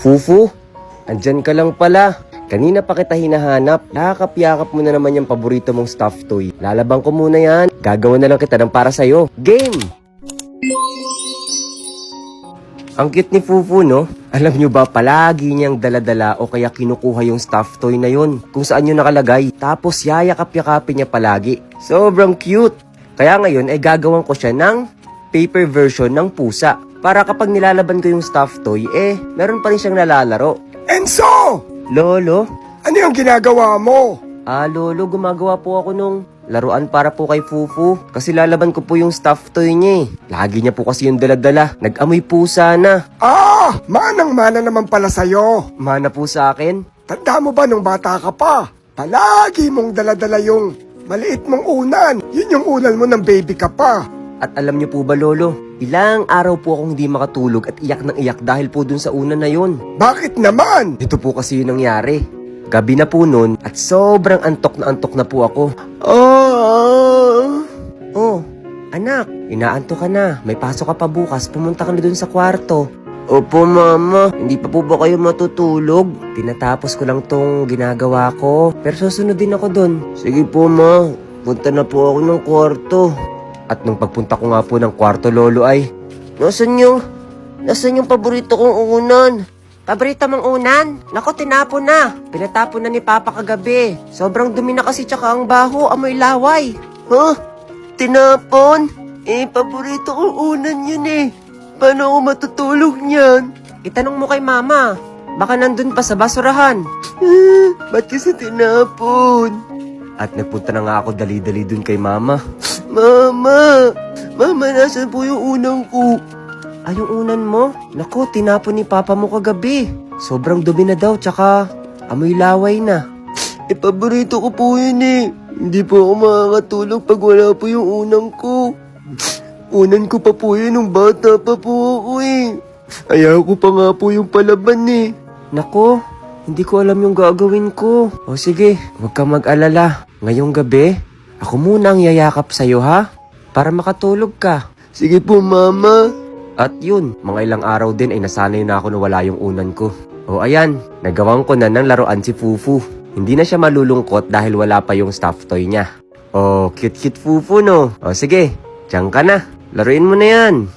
Fufu, andyan ka lang pala. Kanina pa kita hinahanap. Nakakapyakap mo na naman yung paborito mong stuffed toy. Lalabang ko muna yan. Gagawa na lang kita ng para sa'yo. Game! Ang cute ni Fufu, no? Alam nyo ba, palagi niyang daladala o kaya kinukuha yung stuffed toy na yun kung saan yun nakalagay. Tapos yayakap-yakapin niya palagi. Sobrang cute! Kaya ngayon ay gagawan ko siya ng paper version ng pusa. Para kapag nilalaban ko yung stuffed toy, meron pa rin siyang nalalaro. Enzo! Lolo? Ano yung ginagawa mo? Lolo, gumagawa po ako nung laruan para po kay Fufu. Kasi lalaban ko po yung stuffed toy niya. Lagi niya po kasi yung dala-dala. Nag-amoy pusa na. Manang-mana naman pala sa'yo. Mana po sa akin. Tanda mo ba nung bata ka pa? Palagi mong daladala yung maliit mong unan. Yun yung unan mo ng baby ka pa. At alam niyo po ba, Lolo? Ilang araw po akong hindi makatulog at iyak ng iyak dahil po dun sa unan na yun. Bakit naman? Ito po kasi yung nangyari. Gabi na po nun at sobrang antok na po ako. Oh, anak, inaantok ka na. May pasok ka pa bukas. Pumunta ka na dun sa kwarto. Opo, Mama. Hindi pa po ba kayo matutulog? Tinatapos ko lang tong ginagawa ko. Pero susunod din ako dun. Sige po, Ma. Punta na po ako ng kwarto. At nung pagpunta ko nga po ng kwarto, Lolo, ay... Nasaan yung paborito kong unan? Paborito mong unan? Nako, tinapon na. Pinatapon na ni Papa kagabi. Sobrang dumi na kasi tsaka ang baho, amoy laway. Tinapon? Paborito kong unan yun eh. Paano ako matutulog niyan? Itanong mo kay Mama. Baka nandun pa sa basurahan. Ba't kasi tinapon? At nagpunta na nga ako dali-dali dun kay Mama. Mama, nasan po yung unang ko? Ay, yung unan mo? Naku, tinapon ni Papa mo kagabi. Sobrang dumi na daw, tsaka amoy laway na. Paborito ko po yun eh. Hindi po ako makakatulog pag wala po yung unang ko. Unan ko pa po yun nung bata pa po ako eh. Ayaw ko pa nga po yung palaban eh. Naku, hindi ko alam yung gagawin ko. O sige, huwag kang mag-alala. Ngayong gabi, ako muna ang yayakap sa'yo ha? Para makatulog ka. Sige po, Mama. At yun, mga ilang araw din ay nasanay na ako na wala yung unan ko. O ayan, nagawan ko na ng laruan si Fufu. Hindi na siya malulungkot dahil wala pa yung stuffed toy niya. O, cute-cute Fufu no? O sige, diyan ka na. Laruin mo na yan.